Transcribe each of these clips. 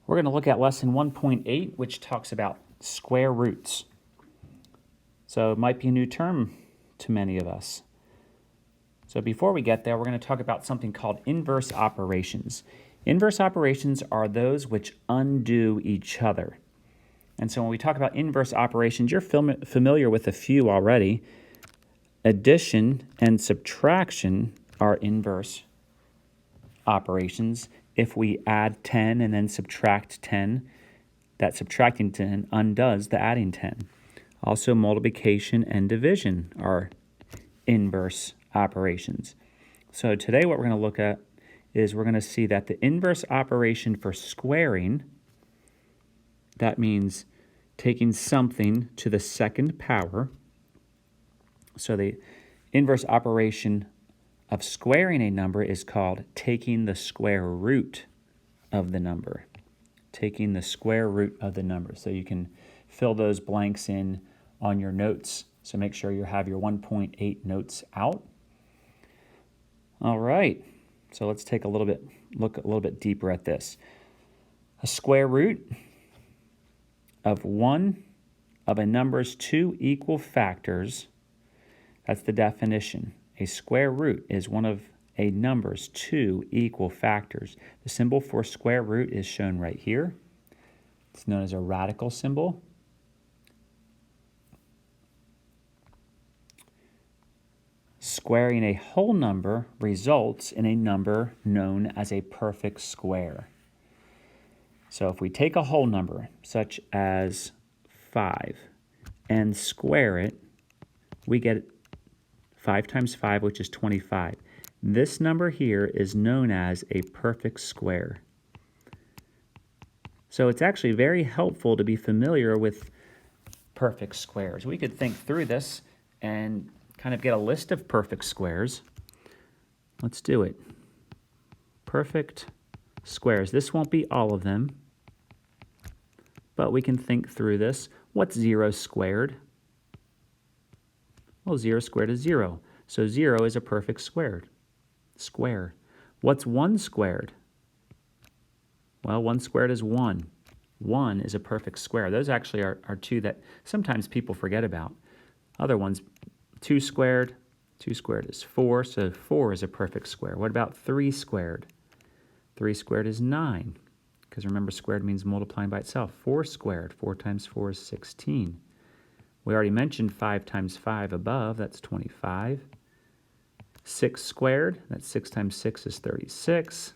We're going to look at lesson 1.8, which talks about square roots. So it might be a new term to many of us. So before we get there, we're going to talk about something called inverse operations. Inverse operations are those which undo each other. And so when we talk about inverse operations, you're familiar with a few already. Addition and subtraction are inverse operations. If we add 10 and then subtract 10, that subtracting 10 undoes the adding 10. Also, multiplication and division are inverse operations. So today what we're going to look at is we're going to see that the inverse operation for squaring, that means taking something to the second power. So the inverse operation of squaring a number is called taking the square root of the number. Taking the square root of the number. So you can fill those blanks in on your notes. So make sure you have your 1.8 notes out. All right. So let's take look a little bit deeper at this. A square root of one of a number's two equal factors. That's the definition. A square root is one of a number's two equal factors. The symbol for square root is shown right here. It's known as a radical symbol. Squaring a whole number results in a number known as a perfect square. So if we take a whole number, such as 5, and square it, we get 5 times 5, which is 25. This number here is known as a perfect square. So it's actually very helpful to be familiar with perfect squares. We could think through this and kind of get a list of perfect squares. Let's do it. Perfect squares. This won't be all of them, but we can think through this. What's 0 squared? Well, 0 squared is 0. So 0 is a perfect square. What's 1 squared? Well, 1 squared is 1. 1 is a perfect square. Those actually are two that sometimes people forget about. Other ones, 2 squared. 2 squared is 4, so 4 is a perfect square. What about 3 squared? 3 squared is 9, because remember, squared means multiplying by itself. 4 squared, 4 times 4 is 16. We already mentioned 5 times 5 above, that's 25. 6 squared, that's 6 times 6 is 36.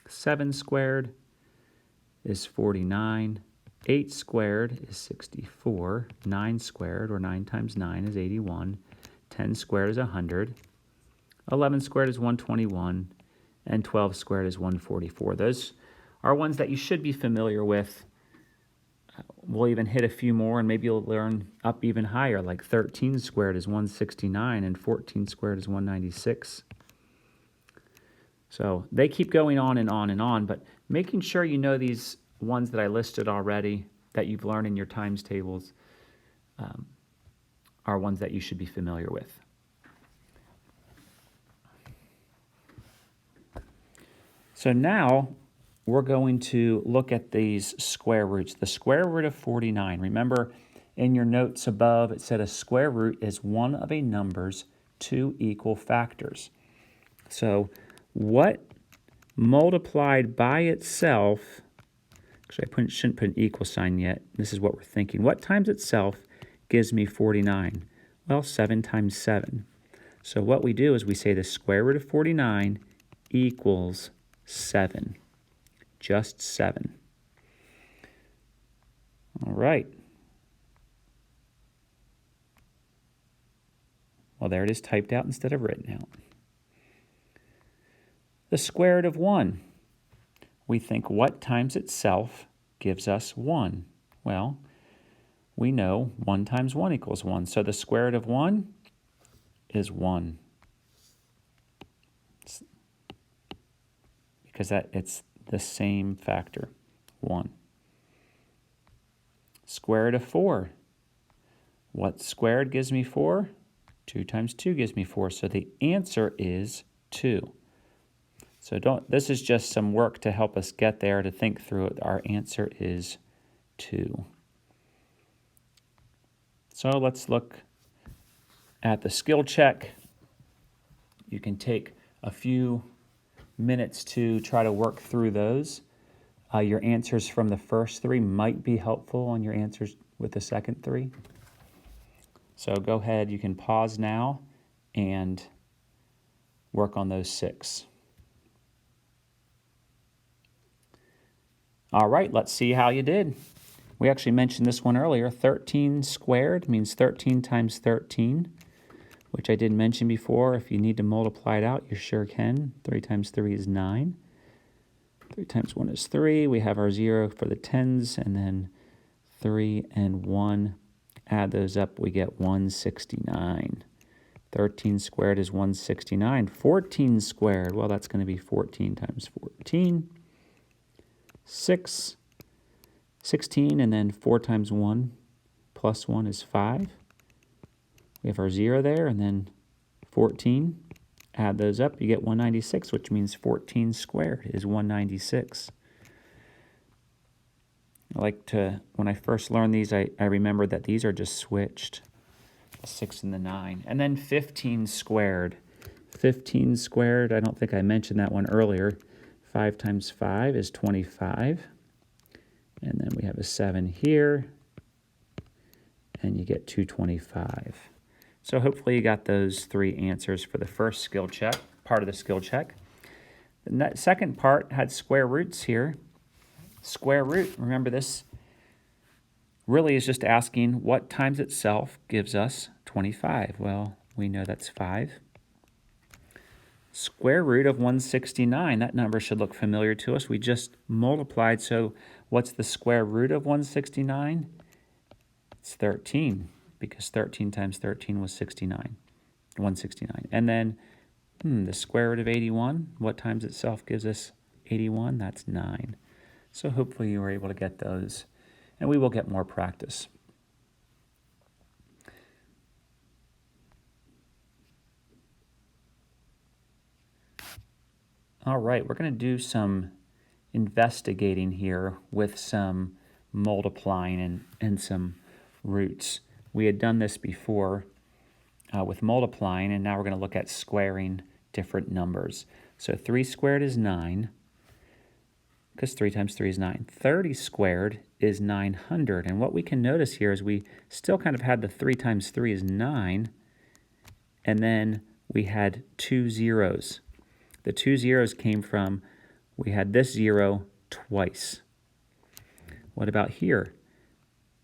7 squared is 49. 8 squared is 64. 9 squared, or 9 times 9 is 81. 10 squared is 100. 11 squared is 121. And 12 squared is 144. Those are ones that you should be familiar with. We'll even hit a few more, and maybe you'll learn up even higher, like 13 squared is 169, and 14 squared is 196. So they keep going on and on and on, but making sure you know these ones that I listed already, that you've learned in your times tables, are ones that you should be familiar with. So now we're going to look at these square roots. The square root of 49. Remember, in your notes above, it said a square root is one of a number's two equal factors. So what multiplied by itself, actually I shouldn't put an equal sign yet. This is what we're thinking. What times itself gives me 49? Well, 7 times 7. So what we do is we say the square root of 49 equals 7. Just 7. All right. Well, there it is typed out instead of written out. The square root of 1. We think what times itself gives us 1? Well, we know 1 times 1 equals 1. So the square root of 1 is 1. Because it's the same factor, 1. Square root of 4. What squared gives me 4? 2 times 2 gives me 4. So the answer is 2. So this is just some work to help us get there, to think through it. Our answer is 2. So let's look at the skill check. You can take a few minutes to try to work through those. Your answers from the first 3 might be helpful on your answers with the second 3. So go ahead, you can pause now and work on those 6. All right, let's see how you did. We actually mentioned this one earlier. 13 squared means 13 times 13, which I did mention before. If you need to multiply it out, you sure can. 3 times 3 is 9. 3 times 1 is 3. We have our 0 for the tens, and then 3 and 1. Add those up, we get 169. 13 squared is 169. 14 squared, well, that's going to be 14 times 14. 6, 16, and then 4 times 1 plus 1 is 5. We have our 0 there, and then 14. Add those up, you get 196, which means 14 squared is 196. When I first learned these, I remembered that these are just switched, the 6 and the 9. And then 15 squared. 15 squared, I don't think I mentioned that one earlier. 5 times 5 is 25. And then we have a 7 here, and you get 225. So hopefully you got those 3 answers for the first skill check, part of the skill check. The second part had square roots here. Square root, remember this really is just asking what times itself gives us 25. Well, we know that's 5. Square root of 169, that number should look familiar to us. We just multiplied, so what's the square root of 169? It's 13, because 13 times 13 was 169. And then the square root of 81, what times itself gives us 81? That's 9. So hopefully you were able to get those, and we will get more practice. All right, we're going to do some investigating here with some multiplying and some roots. We had done this before with multiplying, and now we're going to look at squaring different numbers. So 3 squared is 9, because 3 times 3 is 9. 30 squared is 900, and what we can notice here is we still kind of had the 3 times 3 is 9, and then we had 2 zeros. The 2 zeros came from, we had this 0 twice. What about here?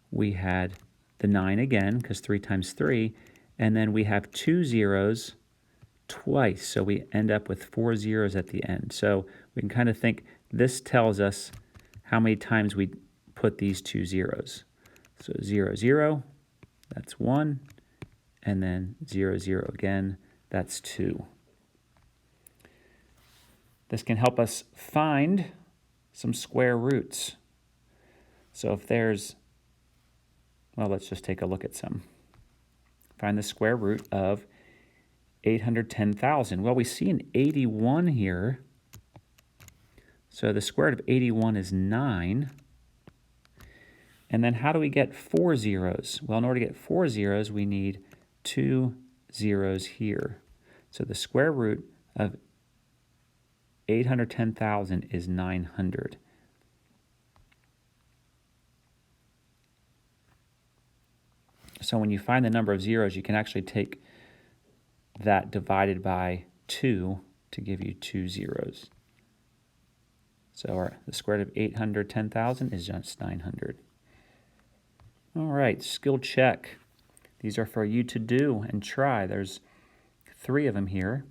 We had the 9 again, because 3 times 3, and then we have 2 zeros twice, so we end up with 4 zeros at the end. So we can kind of think this tells us how many times we put these 2 zeros. So 0, 0, that's 1, and then 0, 0 again, that's 2. This can help us find some square roots. So if there's, well, let's just take a look at some. Find the square root of 810,000. Well, we see an 81 here. So the square root of 81 is 9. And then how do we get 4 zeros? Well, in order to get 4 zeros, we need 2 zeros here. So the square root of 810,000 is 900. So when you find the number of zeros, you can actually take that divided by 2 to give you 2 zeros. So the square root of 810,000 is just 900. All right, skill check. These are for you to do and try. There's 3 of them here.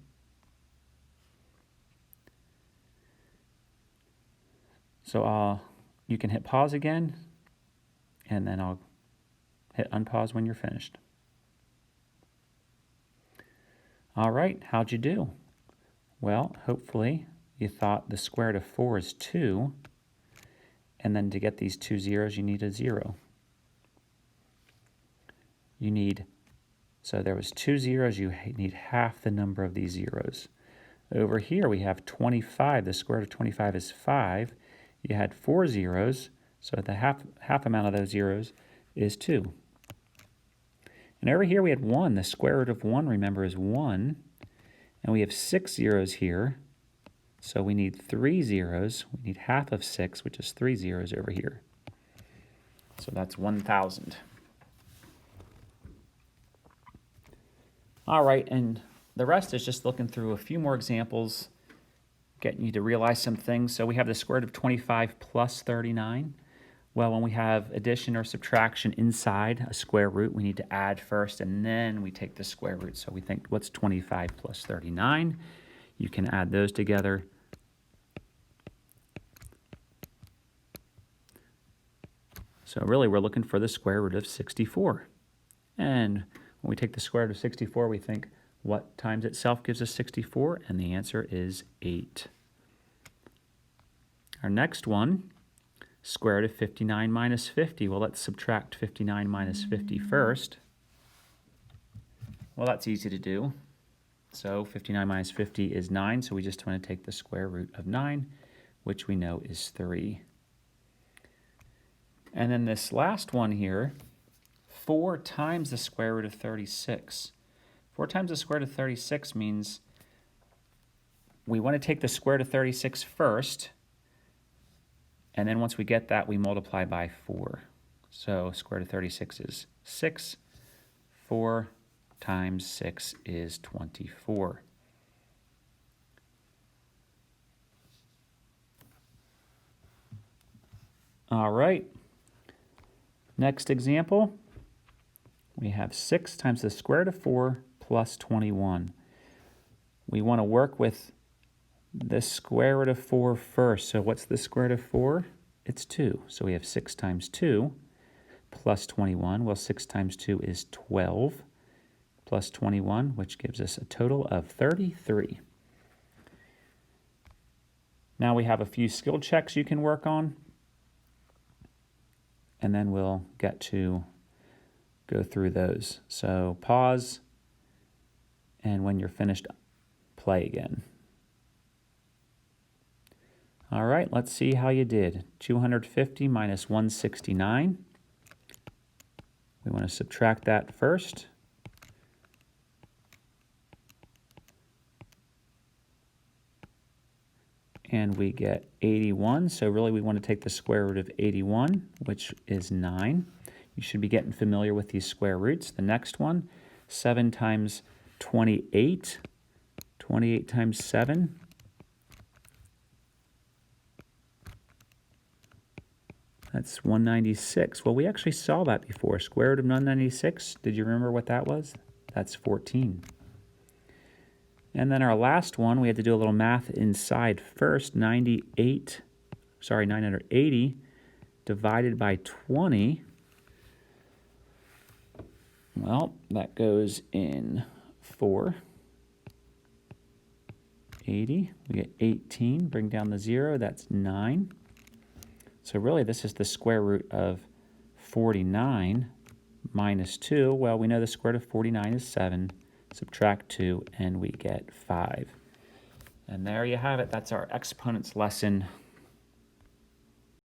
So you can hit pause again, and then I'll hit unpause when you're finished. All right, how'd you do? Well, hopefully you thought the square root of 4 is 2, and then to get these 2 zeros, you need a 0. So there was 2 zeros, you need half the number of these zeros. Over here we have 25. The square root of 25 is 5. You had 4 zeros, so the half amount of those zeros is 2. And over here we had 1. The square root of 1, remember, is 1. And we have 6 zeros here, so we need 3 zeros. We need half of 6, which is 3 zeros over here. So that's 1,000. All right, and the rest is just looking through a few more examples, getting you to realize some things. So we have the square root of 25 plus 39. Well, when we have addition or subtraction inside a square root, we need to add first, and then we take the square root. So we think, what's 25 plus 39? You can add those together. So really, we're looking for the square root of 64. And when we take the square root of 64, we think, what times itself gives us 64? And the answer is 8. Our next one, square root of 59 minus 50. Well, let's subtract 59 minus 50 first. Well, that's easy to do. So 59 minus 50 is 9, so we just want to take the square root of 9, which we know is 3. And then this last one here, 4 times the square root of 36. 4 times the square root of 36 means we want to take the square root of 36 first, and then once we get that, we multiply by 4. So square root of 36 is 6. 4 times 6 is 24. All right. Next example, we have 6 times the square root of 4 plus 21. We want to work with the square root of 4 first. So what's the square root of 4? It's 2. So we have 6 times 2 plus 21. Well, 6 times 2 is 12 plus 21, which gives us a total of 33. Now we have a few skill checks you can work on, and then we'll get to go through those. So pause, and when you're finished, play again. All right, let's see how you did. 250 minus 169. We want to subtract that first. And we get 81, so really we want to take the square root of 81, which is 9. You should be getting familiar with these square roots. The next one, 7 times 28. 28 times 7. That's 196. Well, we actually saw that before. Square root of 196, did you remember what that was? That's 14. And then our last one, we had to do a little math inside first. 980 divided by 20. Well, that goes in 4. 80, we get 18, bring down the 0, that's 9. So really this is the square root of 49 minus 2. Well, we know the square root of 49 is 7. Subtract 2, and we get 5. And there you have it. That's our exponents lesson.